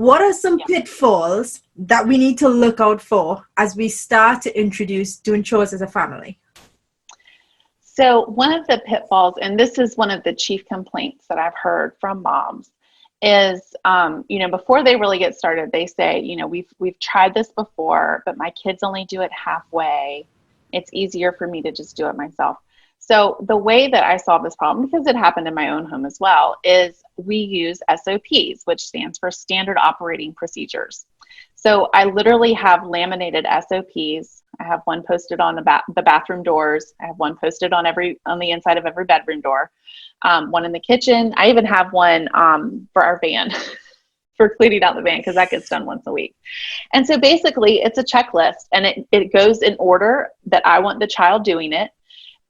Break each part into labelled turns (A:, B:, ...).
A: what are some pitfalls that we need to look out for as we start to introduce doing chores as a family?
B: So one of the pitfalls, and this is one of the chief complaints that I've heard from moms, is, before they really get started, they say, we've tried this before, but my kids only do it halfway. It's easier for me to just do it myself. So the way that I solve this problem, because it happened in my own home as well, is we use SOPs, which stands for Standard Operating Procedures. So I literally have laminated SOPs. I have one posted on the bathroom doors. I have one posted on the inside of every bedroom door. One in the kitchen. I even have one for our van for cleaning out the van, because that gets done once a week. And so basically it's a checklist, and it goes in order that I want the child doing it.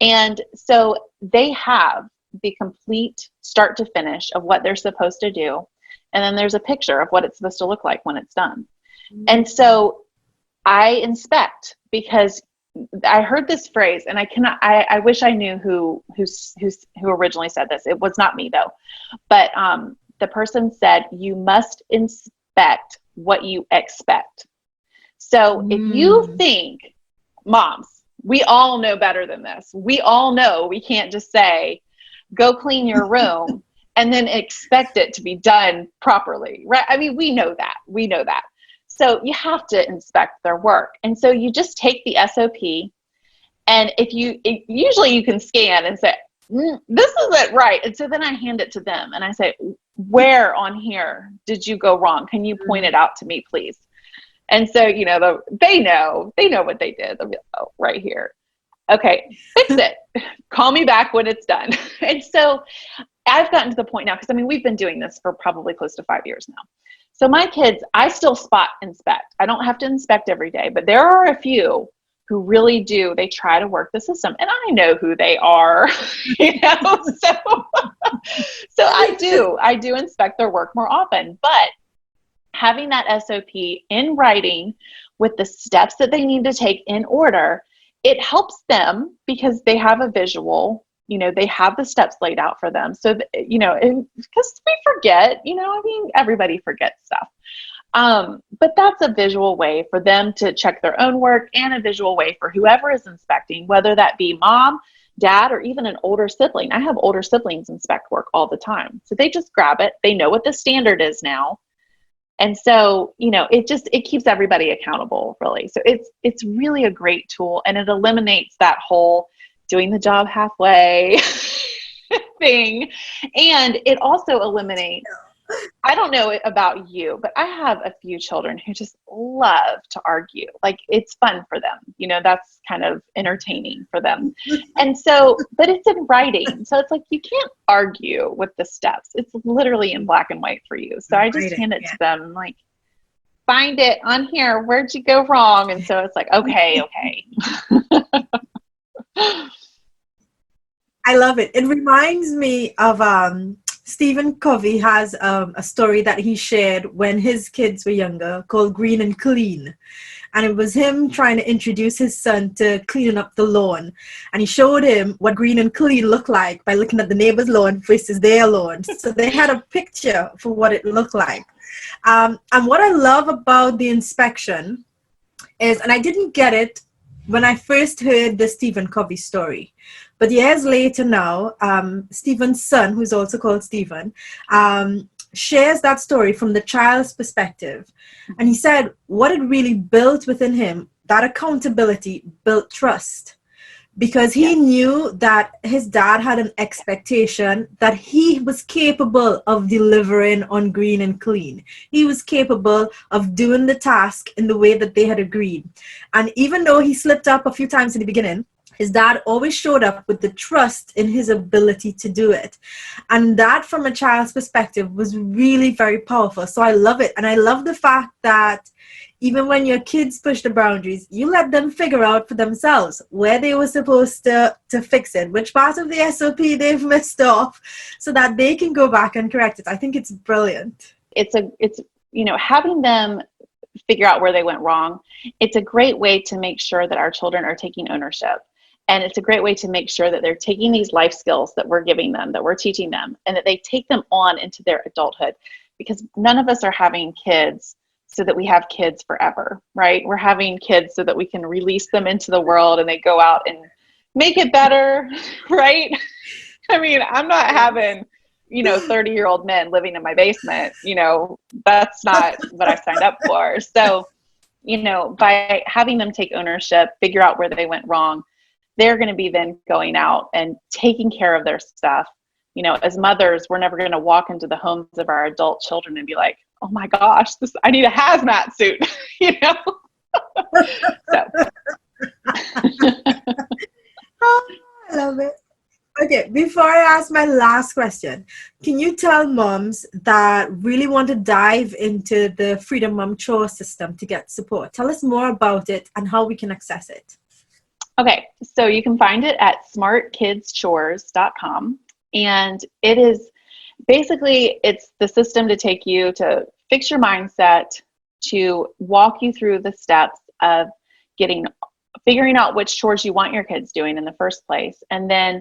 B: And so they have the complete start to finish of what they're supposed to do. And then there's a picture of what it's supposed to look like when it's done. Mm-hmm. And so I inspect, because I heard this phrase, and I wish I knew who originally said this. It was not me though. But the person said, you must inspect what you expect. So if you think, moms, we all know better than this. We all know we can't just say, go clean your room and then expect it to be done properly, right? I mean, we know that. So you have to inspect their work. And so you just take the SOP, and usually you can scan and say, this isn't right. And so then I hand it to them and I say, where on here did you go wrong? Can you point it out to me, please? And so, they know what they did. They'll be like, oh, right here. Okay, fix it. Call me back when it's done. And so I've gotten to the point now, because we've been doing this for probably close to 5 years now. So my kids, I still spot inspect. I don't have to inspect every day, but there are a few who really do. They try to work the system, and I know who they are, So I do inspect their work more often, but having that SOP in writing with the steps that they need to take in order, it helps them because they have a visual, they have the steps laid out for them. So, because we forget, everybody forgets stuff. But that's a visual way for them to check their own work, and a visual way for whoever is inspecting, whether that be mom, dad, or even an older sibling. I have older siblings inspect work all the time. So they just grab it. They know what the standard is now. And so, it keeps everybody accountable, really. So it's really a great tool, and it eliminates that whole doing the job halfway thing. And it also eliminates, I don't know about you, but I have a few children who just love to argue. Like, it's fun for them. That's kind of entertaining for them. And so, but it's in writing. So it's like, you can't argue with the steps. It's literally in black and white for you. So I just hand it to them. I'm like, find it on here. Where'd you go wrong? And so it's like, okay.
A: I love it. It reminds me of Stephen Covey has a story that he shared when his kids were younger called Green and Clean. And it was him trying to introduce his son to cleaning up the lawn. And he showed him what green and clean looked like by looking at the neighbor's lawn versus their lawn. So they had a picture for what it looked like. And what I love about the inspection is, and I didn't get it when I first heard the Stephen Covey story, but years later now, Stephen's son, who's also called Stephen, shares that story from the child's perspective. And he said what it really built within him, that accountability built trust, because he knew that his dad had an expectation that he was capable of delivering on green and clean. He was capable of doing the task in the way that they had agreed. And even though he slipped up a few times in the beginning, his dad always showed up with the trust in his ability to do it. And that, from a child's perspective, was really very powerful. So I love it. And I love the fact that even when your kids push the boundaries, you let them figure out for themselves where they were supposed to fix it, which part of the SOP they've missed off, so that they can go back and correct it. I think it's brilliant.
B: It's having them figure out where they went wrong. It's a great way to make sure that our children are taking ownership. And it's a great way to make sure that they're taking these life skills that we're giving them, that we're teaching them, and that they take them on into their adulthood. because none of us are having kids so that we have kids forever, right? We're having kids so that we can release them into the world and they go out and make it better, right? I mean, I'm not having, 30-year-old men living in my basement. That's not what I signed up for. So, by having them take ownership, figure out where they went wrong, they're going to be then going out and taking care of their stuff. As mothers, we're never going to walk into the homes of our adult children and be like, oh my gosh, I need a hazmat suit, So.
A: Oh, I love it. Okay, before I ask my last question, can you tell moms that really want to dive into the Freedom Mom Chore system to get support? Tell us more about it and how we can access it.
B: Okay, so you can find it at smartkidschores.com. And it is basically, it's the system to take you to fix your mindset, to walk you through the steps of figuring out which chores you want your kids doing in the first place, and then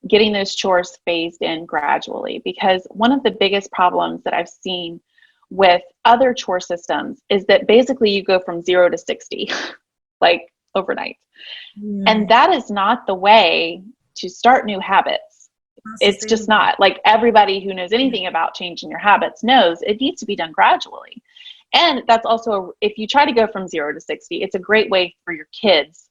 B: getting those chores phased in gradually. Because one of the biggest problems that I've seen with other chore systems is that basically you go from 0 to 60, like overnight. And that is not the way to start new habits. It's just not. Like, everybody who knows anything about changing your habits knows it needs to be done gradually. And that's also, if you try to go from 0 to 60, it's a great way for your kids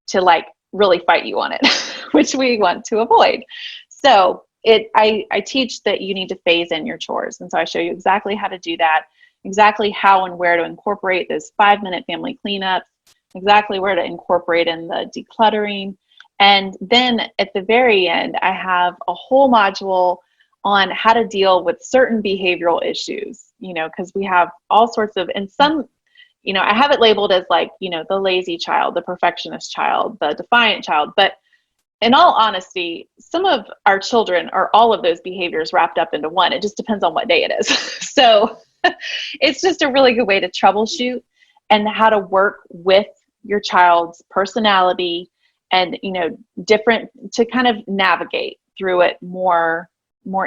B: to really fight you on it, which we want to avoid. So I teach that you need to phase in your chores. And so I show you exactly how to do that, exactly how and where to incorporate those 5-minute family cleanups, exactly where to incorporate in the decluttering. And then at the very end, I have a whole module on how to deal with certain behavioral issues, because we have all sorts of, and some, I have it labeled as the lazy child, the perfectionist child, the defiant child. But in all honesty, some of our children are all of those behaviors wrapped up into one. It just depends on what day it is. So it's just a really good way to troubleshoot and how to work with your child's personality and, different, to kind of navigate through it more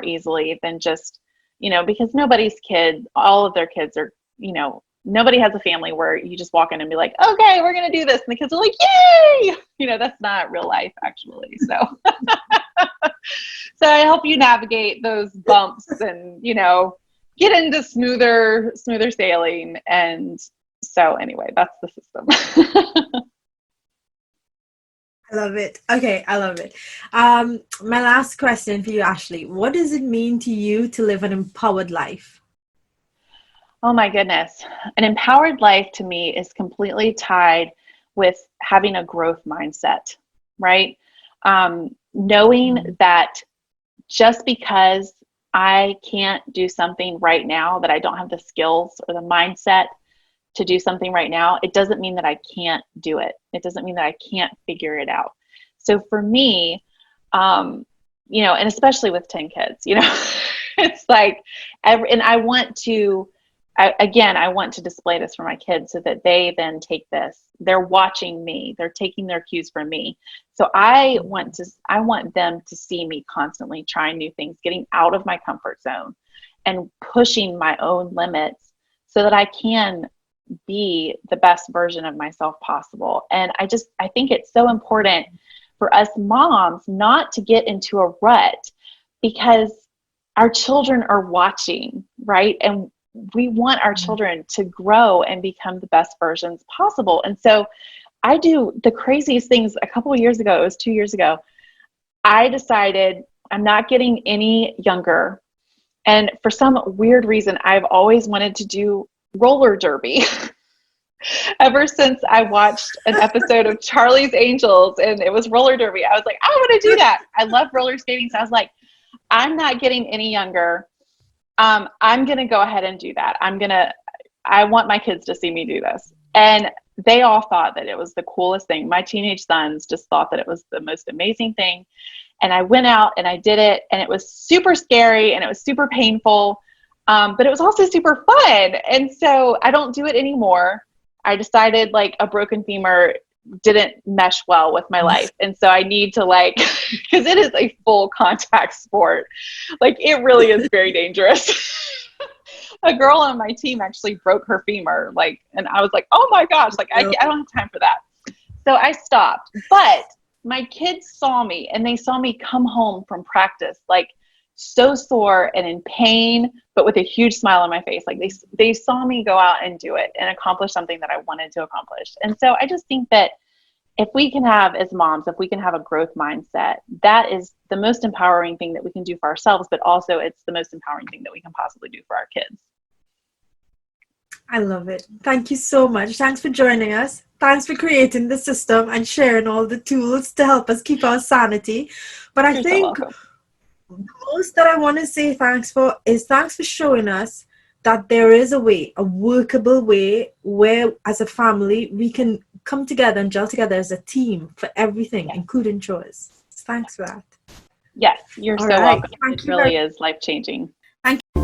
B: easily than just, because all of their kids are, nobody has a family where you just walk in and be like, okay, we're going to do this. And the kids are like, yay! That's not real life, actually. So, so I help you navigate those bumps and, get into smoother sailing. And so anyway, that's the system.
A: I love it. Okay, I love it. My last question for you, Ashley. What does it mean to you to live an empowered life?
B: Oh my goodness. An empowered life to me is completely tied with having a growth mindset, right? Knowing that just because I can't do something right now, that I don't have the skills or the mindset to do something right now, it doesn't mean that I can't do it. It doesn't mean that I can't figure it out. So for me, and especially with 10 kids, it's like, and I want to display this for my kids so that they then take this. They're watching me. They're taking their cues from me. So I want them to see me constantly trying new things, getting out of my comfort zone and pushing my own limits so that I can be the best version of myself possible. And I think it's so important for us moms not to get into a rut, because our children are watching, right? And we want our children to grow and become the best versions possible. And so I do the craziest things. A couple of years ago, it was 2 years ago, I decided I'm not getting any younger. And for some weird reason, I've always wanted to do roller derby. Ever since I watched an episode of Charlie's Angels and it was roller derby, I was like, I want to do that. I love roller skating. So I was like, I'm not getting any younger. I'm going to go ahead and do that. I want my kids to see me do this. And they all thought that it was the coolest thing. My teenage sons just thought that it was the most amazing thing. And I went out and I did it, and it was super scary and it was super painful. But it was also super fun. And so I don't do it anymore. I decided a broken femur didn't mesh well with my life. And so I need to because it is a full contact sport. It really is very dangerous. a girl on my team actually broke her femur. Like, and I was like, oh my gosh, like I don't have time for that. So I stopped. But my kids saw me, and they saw me come home from practice, like so sore and in pain, but with a huge smile on my face. Like they saw me go out and do it and accomplish something that I wanted to accomplish. And so I just think that if we can have, as moms, if we can have a growth mindset, that is the most empowering thing that we can do for ourselves, but also it's the most empowering thing that we can possibly do for our kids.
A: I love it. Thank you so much. Thanks for joining us. Thanks for creating the system and sharing all the tools to help us keep our sanity. But I think
B: So
A: the most that I want to say thanks for is thanks for showing us that there is a way, a workable way, where as a family we can come together and gel together as a team for everything, including chores. Thanks for that.
B: Yes, you're
A: All
B: so
A: right.
B: welcome.
A: Thank
B: It
A: you
B: really is life-changing.
A: Thank you.